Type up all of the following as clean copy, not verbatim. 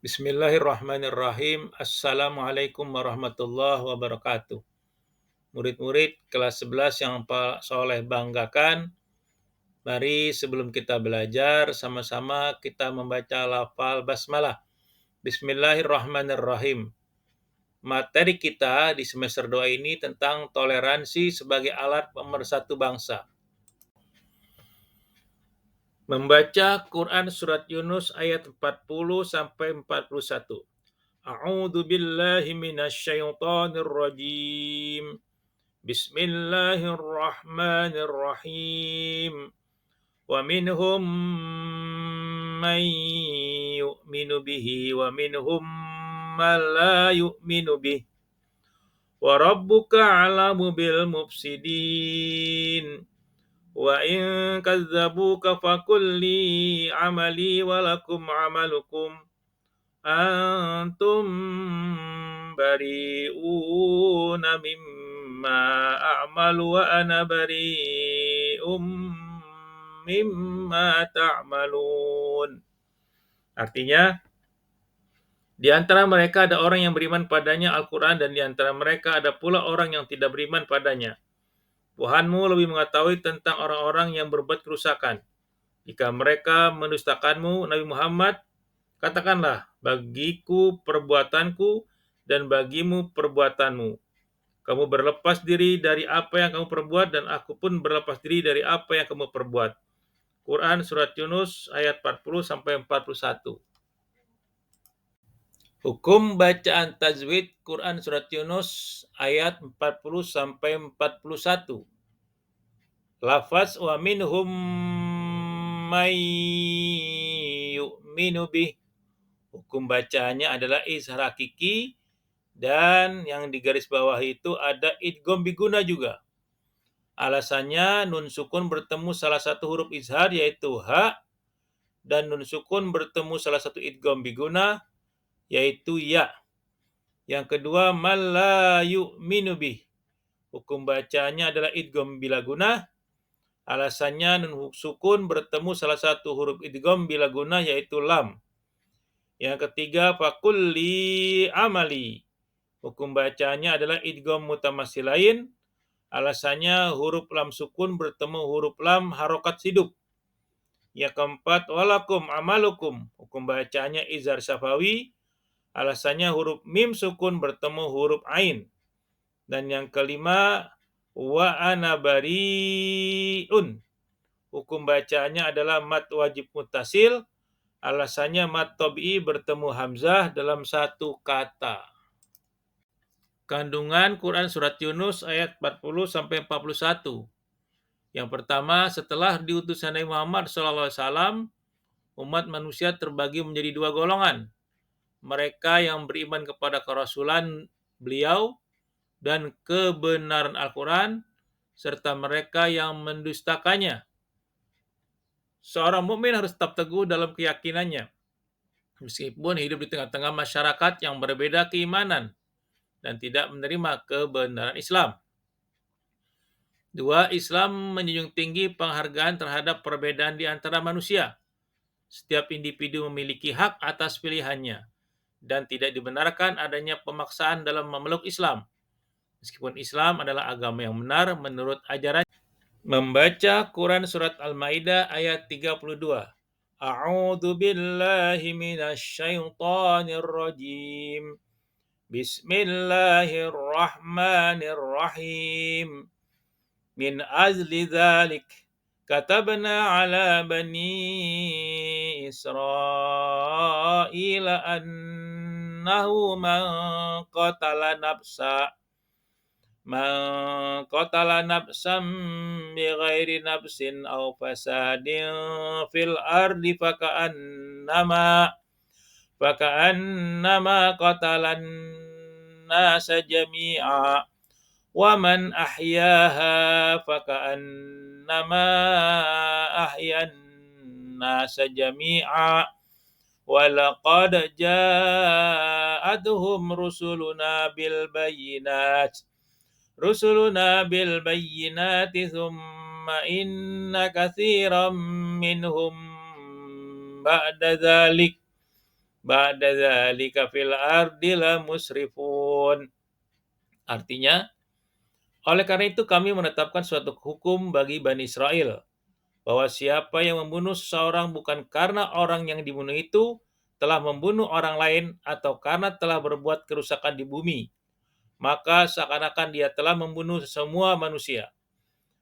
Bismillahirrahmanirrahim. Assalamualaikum warahmatullahi wabarakatuh. Murid-murid kelas 11 yang Pak Soleh banggakan, mari sebelum kita belajar, sama-sama kita membaca lafal basmalah. Bismillahirrahmanirrahim. Materi kita di semester 2 ini tentang toleransi sebagai alat pemersatu bangsa. Membaca Quran surat Yunus ayat 40 sampai 41. A'udzu billahi minasyaitonir rajim. Bismillahirrahmanirrahim. Wa minhum man yu'minu bihi wa minhum man la yu'minu bihi. Wa rabbuka 'alamu bil mufsidin. Wa in kadzabuka faqul li 'amali wa lakum 'amalukum. Antum bari'una mimma a'malu wa ana bari'um mimma ta'malun. Artinya, di antara mereka ada orang yang beriman padanya Al-Quran dan di antara mereka ada pula orang yang tidak beriman padanya. Tuhanmu lebih mengetahui tentang orang-orang yang berbuat kerusakan. Jika mereka mendustakanmu, Nabi Muhammad, katakanlah, bagiku perbuatanku dan bagimu perbuatanmu. Kamu berlepas diri dari apa yang kamu perbuat dan aku pun berlepas diri dari apa yang kamu perbuat. Quran surat Yunus ayat 40 sampai 41. Hukum bacaan tajwid Quran surat Yunus ayat 40 sampai 41. Lafaz wa minhum may yu'minu bih. Hukum bacaannya adalah izhar hakiki dan yang di garis bawah itu ada idgham biguna juga. Alasannya nun sukun bertemu salah satu huruf izhar yaitu ha dan nun sukun bertemu salah satu idgham biguna yaitu ya. Yang kedua man la yu'minu bih. Hukum bacaannya adalah idgham bila guna. Alasannya nun sukun bertemu salah satu huruf idgham bila guna yaitu lam. Yang ketiga faqul li amali. Hukum bacanya adalah idgham mutamatsilain. Alasannya huruf lam sukun bertemu huruf lam harokat hidup. Yang keempat walakum amalukum. Hukum bacanya izhar syafawi. Alasannya huruf mim sukun bertemu huruf ain. Dan yang kelima wa ana bariun. Hukum bacanya adalah mat wajib muttasil. Alasannya mat tabi'i bertemu hamzah dalam satu kata. Kandungan Quran surat Yunus ayat 40 sampai 41. Yang pertama, setelah diutusnya Nabi Muhammad SAW, umat manusia terbagi menjadi dua golongan. Mereka yang beriman kepada kerasulan beliau dan kebenaran Al-Quran, serta mereka yang mendustakannya. Seorang mukmin harus tetap teguh dalam keyakinannya, meskipun hidup di tengah-tengah masyarakat yang berbeda keimanan dan tidak menerima kebenaran Islam. Dua, Islam menjunjung tinggi penghargaan terhadap perbedaan di antara manusia. Setiap individu memiliki hak atas pilihannya dan tidak dibenarkan adanya pemaksaan dalam memeluk Islam. Meskipun Islam adalah agama yang benar menurut ajaran. Membaca Quran surat Al-Maidah ayat 32. A'udzu billahi minasyaitonir rajim. Bismillahirrahmanirrahim. Min azli dzalik katabna ala bani Israila annahu man qatala nafsan bighairi nafsin aw fasadin fil ardi faka'annama qatalan nasa jami'a wa man ahyaha faka'annama ahyan nasa jami'a wa laqad ja'atuhum rusuluna bil bayyinati thumma inna katsiran minhum ba'da dzalik ba'da dzalika fil ardi lamusrifun. Artinya, oleh karena itu kami menetapkan suatu hukum bagi Bani Israel, bahwa siapa yang membunuh seseorang bukan karena orang yang dibunuh itu telah membunuh orang lain atau karena telah berbuat kerusakan di bumi, maka seakan-akan dia telah membunuh semua manusia.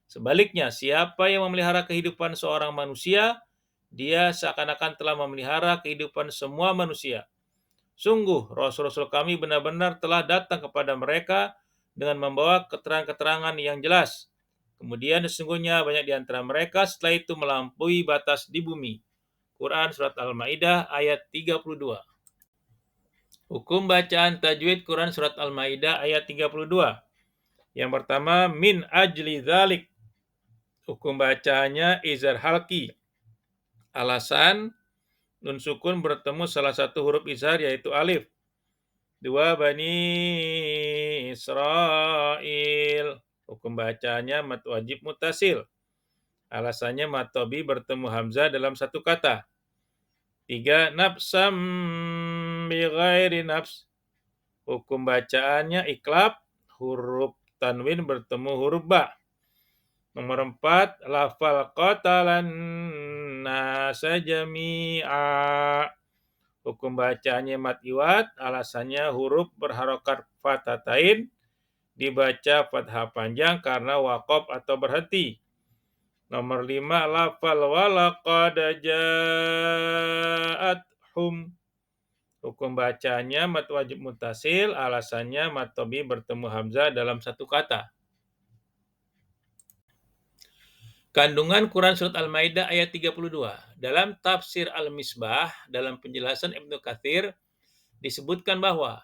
Sebaliknya, siapa yang memelihara kehidupan seorang manusia, dia seakan-akan telah memelihara kehidupan semua manusia. Sungguh, Rasul-Rasul kami benar-benar telah datang kepada mereka dengan membawa keterangan-keterangan yang jelas. Kemudian sesungguhnya banyak di antara mereka setelah itu melampaui batas di bumi. Quran Surat Al-Ma'idah ayat 32. Hukum bacaan tajwid Quran Surat Al-Ma'idah ayat 32. Yang pertama, min ajli dzalik. Hukum bacaannya izhar halki. Alasan, nun sukun bertemu salah satu huruf izhar yaitu alif. Dua, Bani Israel. Hukum bacaannya mad wajib mutasil. Alasannya mad tobi bertemu hamzah dalam satu kata. 3, nafsam bi ghairi nafs. Hukum bacaannya iklab, huruf tanwin bertemu huruf ba. Nomor 4, lafal qatalan nasa jami'a. Hukum bacaannya mad iwad, alasannya huruf berharokat fathatain dibaca fathah panjang karena waqaf atau berhenti. Nomor 5, lafal walaqad ja'athum. Hukum bacaannya mad wajib mutasil, alasannya mad tobi bertemu hamzah dalam satu kata. Kandungan Quran Surat Al-Ma'idah ayat 32. Dalam tafsir Al-Misbah, dalam penjelasan Ibnu Katsir, disebutkan bahwa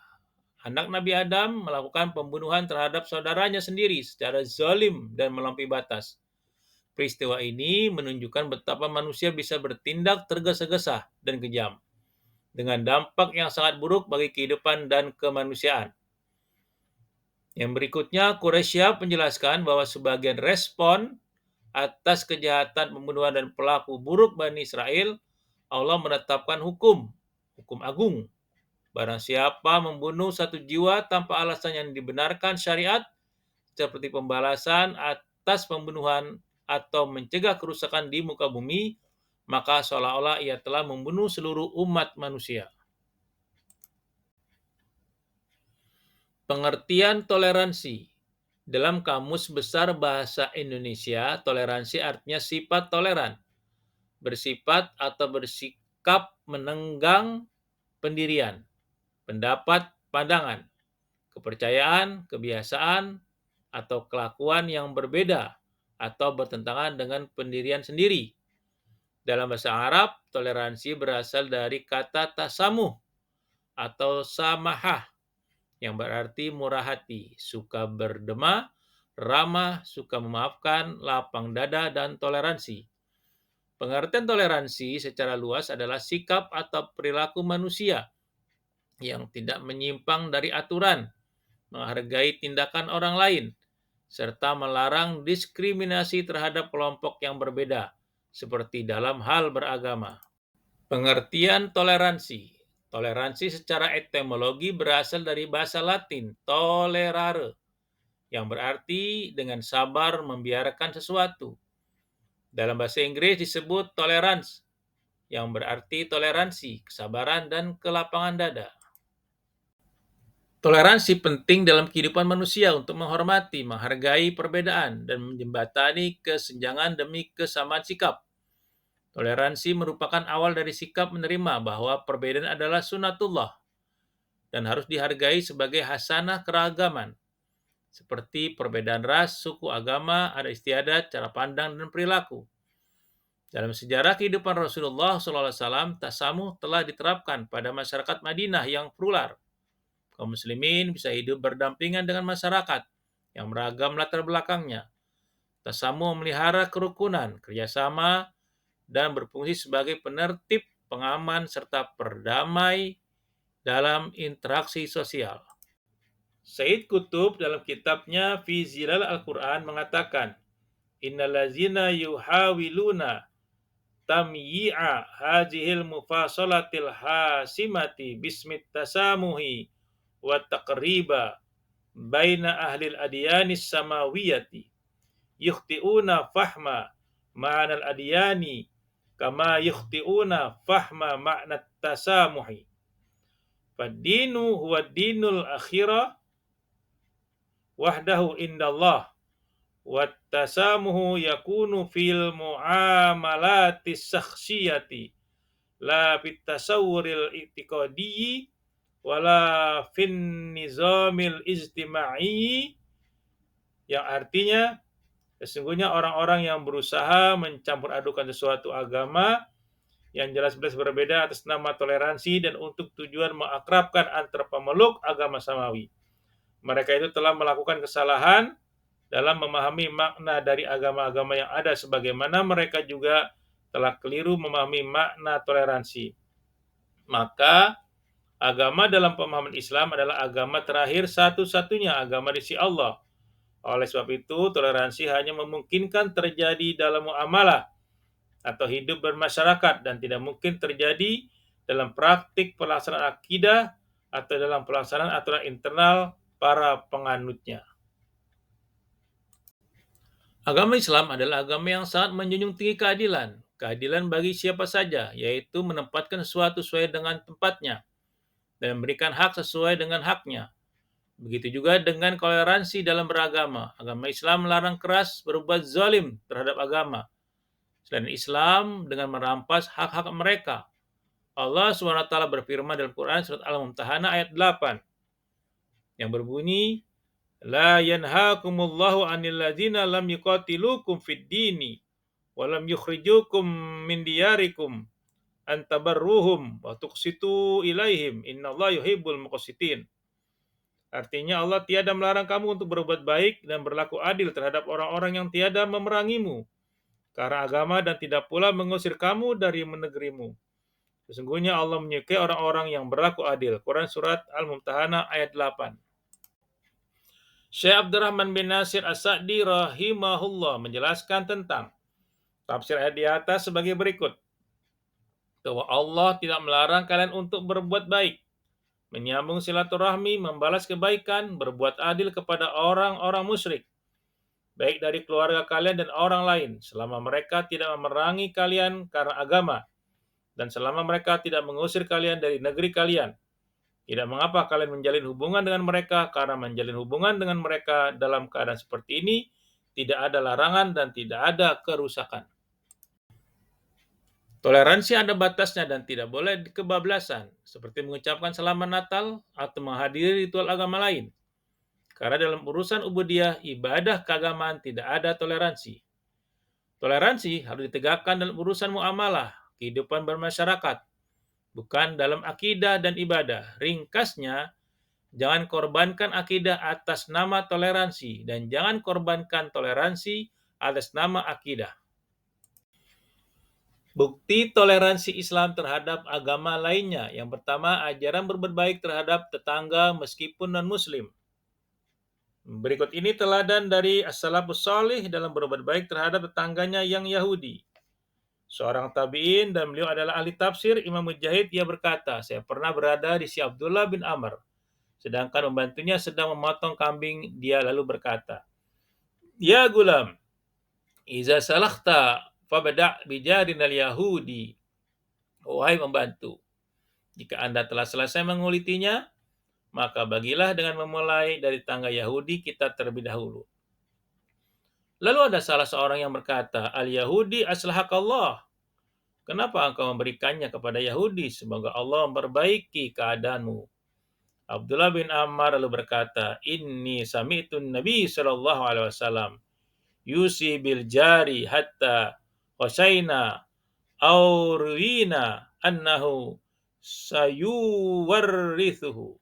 anak Nabi Adam melakukan pembunuhan terhadap saudaranya sendiri secara zalim dan melampaui batas. Peristiwa ini menunjukkan betapa manusia bisa bertindak tergesa-gesa dan kejam, dengan dampak yang sangat buruk bagi kehidupan dan kemanusiaan. Yang berikutnya, Quraisy menjelaskan bahwa sebagian respon atas kejahatan pembunuhan dan pelaku buruk Bani Israel, Allah menetapkan hukum agung. Barang siapa membunuh satu jiwa tanpa alasan yang dibenarkan syariat, seperti pembalasan atas pembunuhan atau mencegah kerusakan di muka bumi, maka seolah-olah ia telah membunuh seluruh umat manusia. Pengertian toleransi. Dalam Kamus Besar Bahasa Indonesia, toleransi artinya sifat toleran, bersifat atau bersikap menenggang pendirian, pendapat, pandangan, kepercayaan, kebiasaan, atau kelakuan yang berbeda atau bertentangan dengan pendirian sendiri. Dalam bahasa Arab, toleransi berasal dari kata tasamuh atau samahah, yang berarti murah hati, suka berdema, ramah, suka memaafkan, lapang dada, dan toleransi. Pengertian toleransi secara luas adalah sikap atau perilaku manusia yang tidak menyimpang dari aturan, menghargai tindakan orang lain, serta melarang diskriminasi terhadap kelompok yang berbeda, seperti dalam hal beragama. Pengertian toleransi. Toleransi secara etimologi berasal dari bahasa Latin, tolerare, yang berarti dengan sabar membiarkan sesuatu. Dalam bahasa Inggris disebut tolerance, yang berarti toleransi, kesabaran, dan kelapangan dada. Toleransi penting dalam kehidupan manusia untuk menghormati, menghargai perbedaan, dan menjembatani kesenjangan demi kesamaan sikap. Toleransi merupakan awal dari sikap menerima bahwa perbedaan adalah sunatullah dan harus dihargai sebagai hasanah keragaman, seperti perbedaan ras, suku, agama, adat istiadat, cara pandang, dan perilaku. Dalam sejarah kehidupan Rasulullah SAW, tasamuh telah diterapkan pada masyarakat Madinah yang plural. Kaum muslimin bisa hidup berdampingan dengan masyarakat yang beragam latar belakangnya. Tasamuh memelihara kerukunan, kerjasama, dan berfungsi sebagai penertib, pengaman, serta perdamai dalam interaksi sosial. Sayyid Qutb dalam kitabnya Fi Zilal Al-Quran mengatakan, innallazina yuhawiluna tamyi'a hadhil mufasalatil hasimati bismit tasamuhi wa taqriba baina ahlil adyanis samawiyati yukhti'una fahma ma'anal adyani kama yukhti'una fahma ma'nat tasamuhi. Fad-dinu huwa dinul akhirah wahdahu indallah wat tasamuhu yakunu fil muamalatis syakhsiyati la fit tasawwuril i'tiqadiyyi wala fin nizamil ijtimai, yang artinya sesungguhnya orang-orang yang berusaha mencampur adukan sesuatu agama yang jelas-jelas berbeda atas nama toleransi dan untuk tujuan mengakrabkan antar pemeluk agama samawi. Mereka itu telah melakukan kesalahan dalam memahami makna dari agama-agama yang ada, sebagaimana mereka juga telah keliru memahami makna toleransi. Maka agama dalam pemahaman Islam adalah agama terakhir satu-satunya agama di sisi Allah. Oleh sebab itu, toleransi hanya memungkinkan terjadi dalam muamalah atau hidup bermasyarakat dan tidak mungkin terjadi dalam praktik pelaksanaan akidah atau dalam pelaksanaan aturan internal para penganutnya. Agama Islam adalah agama yang sangat menjunjung tinggi keadilan. Keadilan bagi siapa saja, yaitu menempatkan sesuatu sesuai dengan tempatnya dan memberikan hak sesuai dengan haknya. Begitu juga dengan toleransi dalam beragama. Agama Islam melarang keras berbuat zalim terhadap agama selain Islam dengan merampas hak-hak mereka. Allah SWT berfirman dalam Quran surat Al-Mumtahanah ayat 8 yang berbunyi, La yanhaakumullahu 'anil ladzina lam yuqatilukum fid dini wa lam yukhrijukum min diyarikum an tabarruhum wa tuqsitu ilaihim innallaha yuhibbul muqsitin. Artinya Allah tiada melarang kamu untuk berbuat baik dan berlaku adil terhadap orang-orang yang tiada memerangimu karena agama dan tidak pula mengusir kamu dari negerimu. Sesungguhnya Allah menyukai orang-orang yang berlaku adil. Quran surat Al-Mumtahanah ayat 8. Syekh Abdurrahman bin Nasir As-Sa'di rahimahullah menjelaskan tentang tafsir ayat di atas sebagai berikut. Bahwa Allah tidak melarang kalian untuk berbuat baik, menyambung silaturahmi, membalas kebaikan, berbuat adil kepada orang-orang musyrik, baik dari keluarga kalian dan orang lain, selama mereka tidak memerangi kalian karena agama, dan selama mereka tidak mengusir kalian dari negeri kalian. Tidak mengapa kalian menjalin hubungan dengan mereka, karena menjalin hubungan dengan mereka dalam keadaan seperti ini tidak ada larangan dan tidak ada kerusakan. Toleransi ada batasnya dan tidak boleh kebablasan, seperti mengucapkan selamat Natal atau menghadiri ritual agama lain. Karena dalam urusan ubudiyah, ibadah keagamaan tidak ada toleransi. Toleransi harus ditegakkan dalam urusan muamalah, kehidupan bermasyarakat, bukan dalam akidah dan ibadah. Ringkasnya, jangan korbankan akidah atas nama toleransi dan jangan korbankan toleransi atas nama akidah. Bukti toleransi Islam terhadap agama lainnya. Yang pertama, ajaran berbuat baik terhadap tetangga meskipun non-muslim. Berikut ini teladan dari as-salafus salih dalam berbuat baik terhadap tetangganya yang Yahudi. Seorang tabi'in dan beliau adalah ahli tafsir, Imam Mujahid, ia berkata, saya pernah berada di sisi Abdullah bin Amr, sedangkan membantunya sedang memotong kambing. Dia lalu berkata, Ya gulam, iza salakhta fabda' bijarinal Yahudi. Wahai membantu, jika Anda telah selesai mengulitinya, maka bagilah dengan memulai dari tangga Yahudi kita terlebih dahulu. Lalu ada salah seorang yang berkata, Al-Yahudi aslahakallah. Kenapa engkau memberikannya kepada Yahudi? Semoga Allah memperbaiki keadaanmu. Abdullah bin Ammar lalu berkata, Inni sami'tun Nabi sallallahu alaihi wasallam yusi bil jari hatta qasaina aw ruwina annahu sayuwarrithuhu.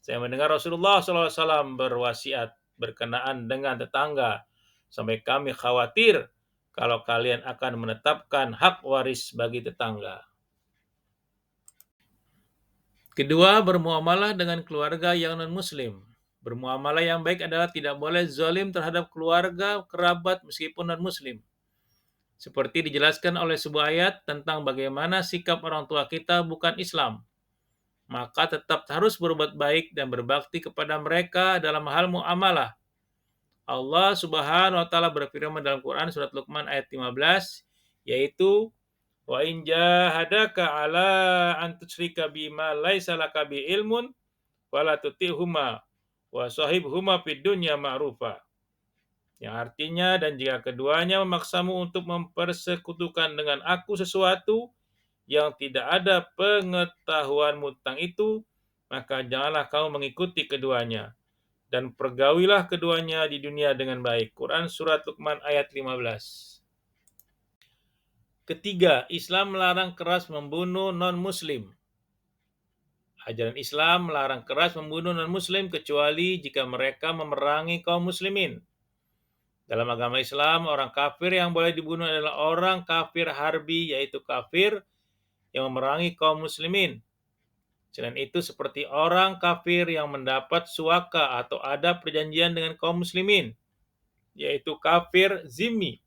Saya mendengar Rasulullah sallallahu alaihi wasallam berwasiat berkenaan dengan tetangga sampai kami khawatir kalau kalian akan menetapkan hak waris bagi tetangga. Kedua, bermuamalah dengan keluarga yang non-muslim. Bermuamalah yang baik adalah tidak boleh zalim terhadap keluarga, kerabat meskipun non-muslim. Seperti dijelaskan oleh sebuah ayat tentang bagaimana sikap orang tua kita bukan Islam, maka tetap harus berbuat baik dan berbakti kepada mereka dalam hal muamalah. Allah Subhanahu wa taala berfirman dalam Quran surat Luqman ayat 15, yaitu wa in jahadaka ala an tusyrika bima laisa laka bi ilmun fala tuti'huma wa sahibhuma fid dunya ma'rufa. Yang artinya, dan jika keduanya memaksamu untuk mempersekutukan dengan aku sesuatu yang tidak ada pengetahuanmu tentang itu, maka janganlah kamu mengikuti keduanya. Dan pergaulilah keduanya di dunia dengan baik. Quran Surat Luqman ayat 15. Ketiga, Islam melarang keras membunuh non-muslim. Ajaran Islam melarang keras membunuh non-muslim kecuali jika mereka memerangi kaum muslimin. Dalam agama Islam, orang kafir yang boleh dibunuh adalah orang kafir harbi, yaitu kafir yang memerangi kaum muslimin. Selain itu, seperti orang kafir yang mendapat suaka atau ada perjanjian dengan kaum muslimin, yaitu kafir zimmi,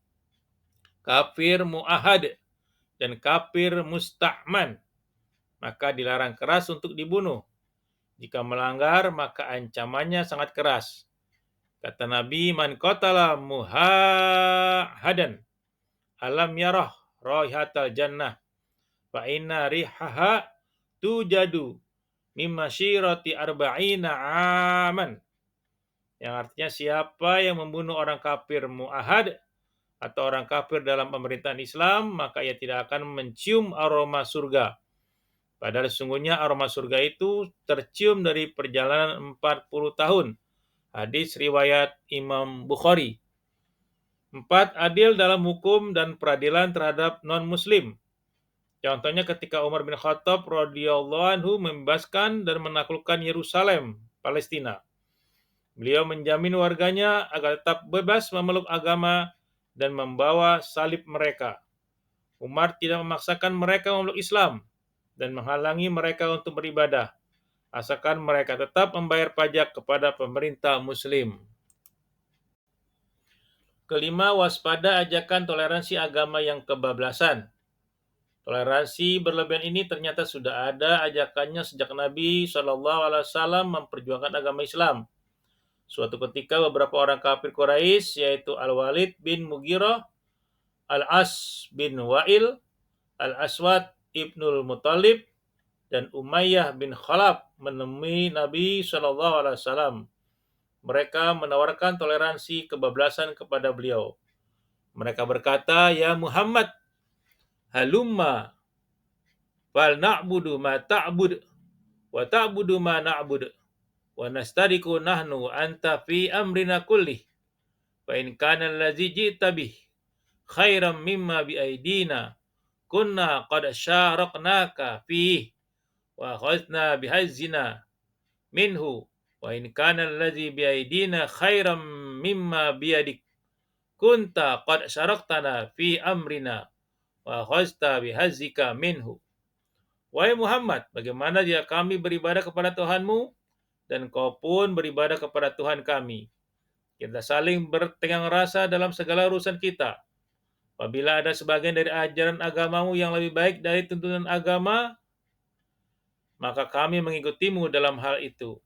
kafir mu'ahad, dan kafir musta'man, maka dilarang keras untuk dibunuh. Jika melanggar, maka ancamannya sangat keras. Kata Nabi, man qatala muhahadan alam yarah raihatal jannah fa inna rihaha tujadu mimma syirati arba'ina aman. Yang artinya, siapa yang membunuh orang kafir mu'ahad atau orang kafir dalam pemerintahan Islam, maka ia tidak akan mencium aroma surga. Padahal sesungguhnya aroma surga itu tercium dari perjalanan 40 tahun. Hadis riwayat Imam Bukhari. 4. Adil dalam hukum dan peradilan terhadap non-muslim. Contohnya ketika Umar bin Khattab radhiyallahu anhu membebaskan dan menaklukkan Yerusalem, Palestina. Beliau menjamin warganya agar tetap bebas memeluk agama dan membawa salib mereka. Umar tidak memaksakan mereka memeluk Islam dan menghalangi mereka untuk beribadah, asalkan mereka tetap membayar pajak kepada pemerintah muslim. Kelima, waspada ajakan toleransi agama yang kebablasan. Toleransi berlebihan ini ternyata sudah ada ajakannya sejak Nabi SAW memperjuangkan agama Islam. Suatu ketika beberapa orang kafir Quraisy, yaitu Al-Walid bin Mughirah, Al-As bin Wa'il, Al-Aswad ibnul Muttalib, dan Umayyah bin Khalaf menemui Nabi SAW. Mereka menawarkan toleransi kebablasan kepada beliau. Mereka berkata, ya Muhammad, halumma fal na'budu ma ta'bud wa ta'budu ma na'bud wa nastariku nahnu anta fi amrina kullih fa in kana allazi ji'ta bih khairan mimma bi aidina kunna qad syaraknaka fih wa akhadna bihazzina minhu wa in kana allazi bi aidina khairan mimma biyadik kunta qad syaraktana fi amrina wa akhadta bihazzika minhu. Wahai Muhammad, bagaimana jika kami beribadah kepada Tuhanmu dan kau pun beribadah kepada Tuhan kami? Kita saling bertenggang rasa dalam segala urusan kita. Apabila ada sebagian dari ajaran agamamu yang lebih baik dari tuntunan agama, maka kami mengikutimu dalam hal itu.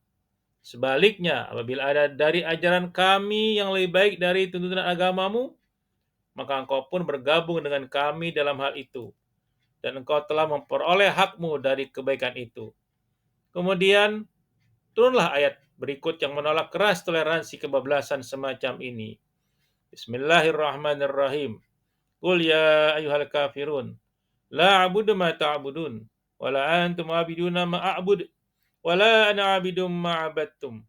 Sebaliknya, apabila ada dari ajaran kami yang lebih baik dari tuntunan agamamu, maka engkau pun bergabung dengan kami dalam hal itu. Dan engkau telah memperoleh hakmu dari kebaikan itu. Kemudian turunlah ayat berikut yang menolak keras toleransi kebablasan semacam ini. Bismillahirrahmanirrahim. Qul ya ayyuhal kafirun, la a'budu ma ta'budun, wa la antum 'abiduna ma a'bud, wa la ana 'abidum ma 'abadtum,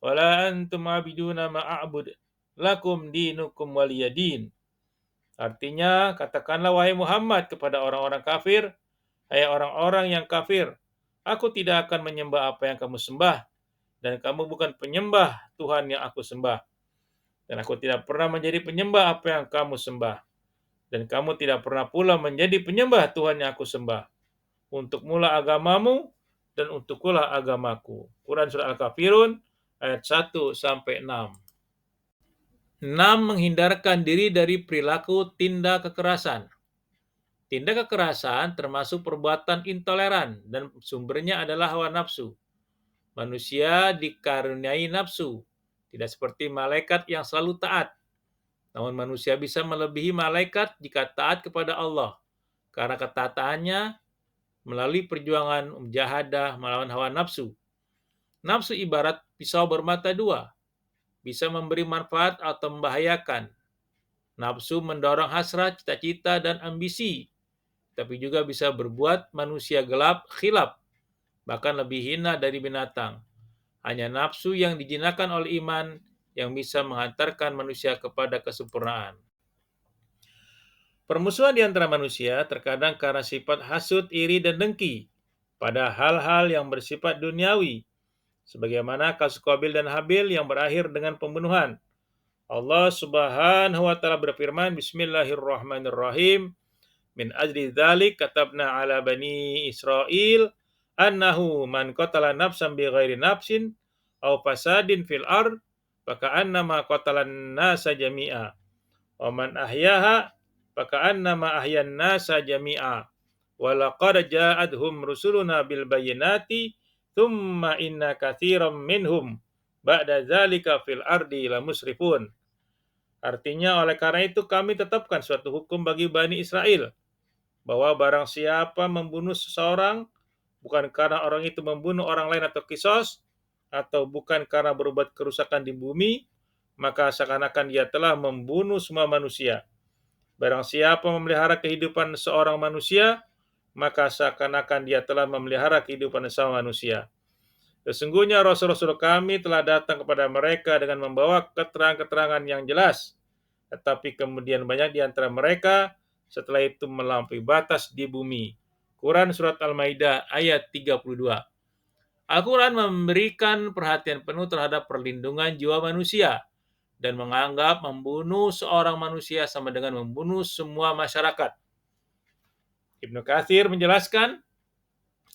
wa la antum 'abiduna ma a'bud, lakum dinukum waliyadin. Artinya, katakanlah wahai Muhammad kepada orang-orang kafir, hai orang-orang yang kafir, aku tidak akan menyembah apa yang kamu sembah, dan kamu bukan penyembah Tuhan yang aku sembah. Dan aku tidak pernah menjadi penyembah apa yang kamu sembah. Dan kamu tidak pernah pula menjadi penyembah Tuhan yang aku sembah. Untuk mula agamamu, dan untuk pula agamaku. Quran Surah Al-Kafirun, ayat 1-6. 6. Menghindarkan diri dari perilaku tindak kekerasan. Tindak kekerasan termasuk perbuatan intoleran dan sumbernya adalah hawa nafsu. Manusia dikaruniai nafsu, tidak seperti malaikat yang selalu taat. Namun manusia bisa melebihi malaikat jika taat kepada Allah, karena ketaatannya melalui perjuangan mujahadah melawan hawa nafsu. Nafsu ibarat pisau bermata dua, bisa memberi manfaat atau membahayakan. Nafsu mendorong hasrat, cita-cita, dan ambisi, tapi juga bisa berbuat manusia gelap, khilaf, bahkan lebih hina dari binatang. Hanya nafsu yang dijinakan oleh iman yang bisa menghantarkan manusia kepada kesempurnaan. Permusuhan di antara manusia terkadang karena sifat hasut, iri, dan dengki pada hal-hal yang bersifat duniawi, sebagaimana kasus Qabil dan Habil yang berakhir dengan pembunuhan. Allah Subhanahu wa taala berfirman, Bismillahirrahmanirrahim. Min ajli dzalik katabna ala bani Israil annahu man qatala nafsan bighairi nafsin aw fasadin fil ard faka'annama qatalan nasa jami'a wa man ahyaha faka'annama ahyan nasa jami'a wa laqad ja'adhum rusuluna bil bayyinati thumma inna katsiran minhum ba'da dzalika fil ardi lamusrifun. Artinya, oleh karena itu kami tetapkan suatu hukum bagi Bani Israel, bahwa barang siapa membunuh seseorang, bukan karena orang itu membunuh orang lain atau kisos, atau bukan karena berbuat kerusakan di bumi, maka seakan-akan dia telah membunuh semua manusia. Barang siapa memelihara kehidupan seorang manusia, maka seakan-akan dia telah memelihara kehidupan sesama manusia. Sesungguhnya Rasul-Rasul kami telah datang kepada mereka dengan membawa keterangan-keterangan yang jelas, tetapi kemudian banyak di antara mereka setelah itu melampaui batas di bumi. Quran Surat Al-Maidah ayat 32. Al-Quran memberikan perhatian penuh terhadap perlindungan jiwa manusia dan menganggap membunuh seorang manusia sama dengan membunuh semua masyarakat. Ibnu Katsir menjelaskan,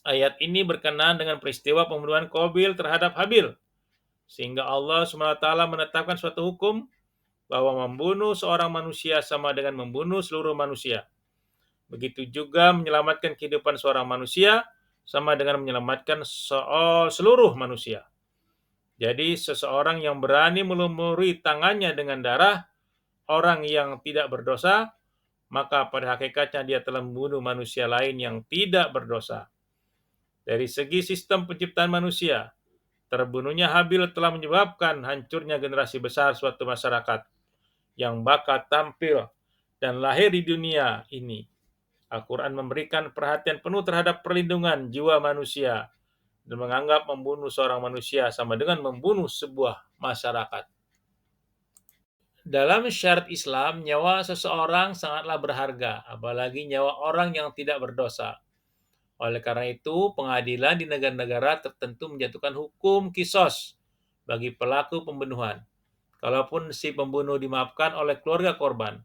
ayat ini berkenaan dengan peristiwa pembunuhan Qabil terhadap Habil, sehingga Allah SWT menetapkan suatu hukum bahwa membunuh seorang manusia sama dengan membunuh seluruh manusia. Begitu juga menyelamatkan kehidupan seorang manusia sama dengan menyelamatkan seluruh manusia. Jadi seseorang yang berani melumuri tangannya dengan darah orang yang tidak berdosa, maka pada hakikatnya dia telah membunuh manusia lain yang tidak berdosa. Dari segi sistem penciptaan manusia, terbunuhnya Habil telah menyebabkan hancurnya generasi besar suatu masyarakat yang bakal tampil dan lahir di dunia ini. Al-Quran memberikan perhatian penuh terhadap perlindungan jiwa manusia dan menganggap membunuh seorang manusia sama dengan membunuh sebuah masyarakat. Dalam syariat Islam, nyawa seseorang sangatlah berharga, apalagi nyawa orang yang tidak berdosa. Oleh karena itu, pengadilan di negara-negara tertentu menjatuhkan hukum kisos bagi pelaku pembunuhan. Kalaupun si pembunuh dimaafkan oleh keluarga korban,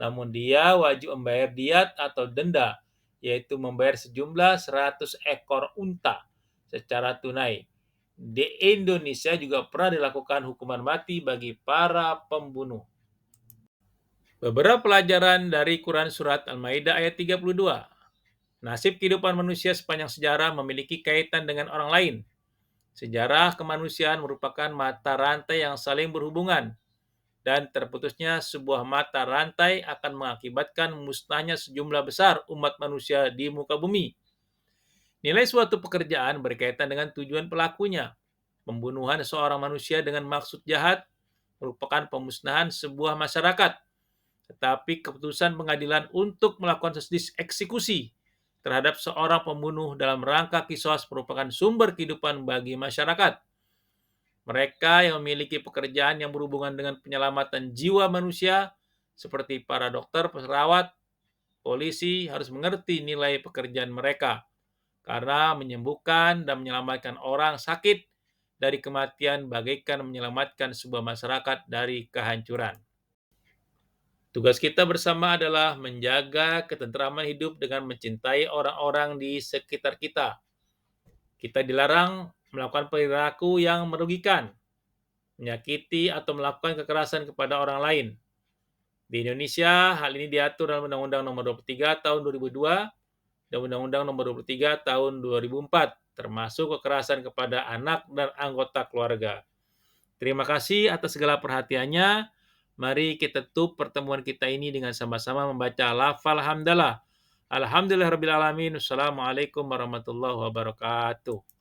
namun dia wajib membayar diat atau denda, yaitu membayar sejumlah 100 ekor unta secara tunai. Di Indonesia juga pernah dilakukan hukuman mati bagi para pembunuh. Beberapa pelajaran dari Quran Surat Al-Maidah ayat 32. Nasib kehidupan manusia sepanjang sejarah memiliki kaitan dengan orang lain. Sejarah kemanusiaan merupakan mata rantai yang saling berhubungan, dan terputusnya sebuah mata rantai akan mengakibatkan musnahnya sejumlah besar umat manusia di muka bumi. Nilai suatu pekerjaan berkaitan dengan tujuan pelakunya. Pembunuhan seorang manusia dengan maksud jahat merupakan pemusnahan sebuah masyarakat. Tetapi keputusan pengadilan untuk melakukan eksekusi terhadap seorang pembunuh dalam rangka kisos merupakan sumber kehidupan bagi masyarakat. Mereka yang memiliki pekerjaan yang berhubungan dengan penyelamatan jiwa manusia, seperti para dokter, perawat, polisi, harus mengerti nilai pekerjaan mereka, karena menyembuhkan dan menyelamatkan orang sakit dari kematian bagaikan menyelamatkan sebuah masyarakat dari kehancuran. Tugas kita bersama adalah menjaga ketentraman hidup dengan mencintai orang-orang di sekitar kita. Kita dilarang melakukan perilaku yang merugikan. menyakiti, atau melakukan kekerasan kepada orang lain. Di Indonesia, hal ini diatur dalam Undang-Undang Nomor 23 Tahun 2002 dan Undang-Undang Nomor 23 Tahun 2004, termasuk kekerasan kepada anak dan anggota keluarga. Terima kasih atas segala perhatiannya. Mari kita tutup pertemuan kita ini dengan sama-sama membaca lafal hamdalah. Alhamdulillahirabbil alamin. Wassalamualaikum warahmatullahi wabarakatuh.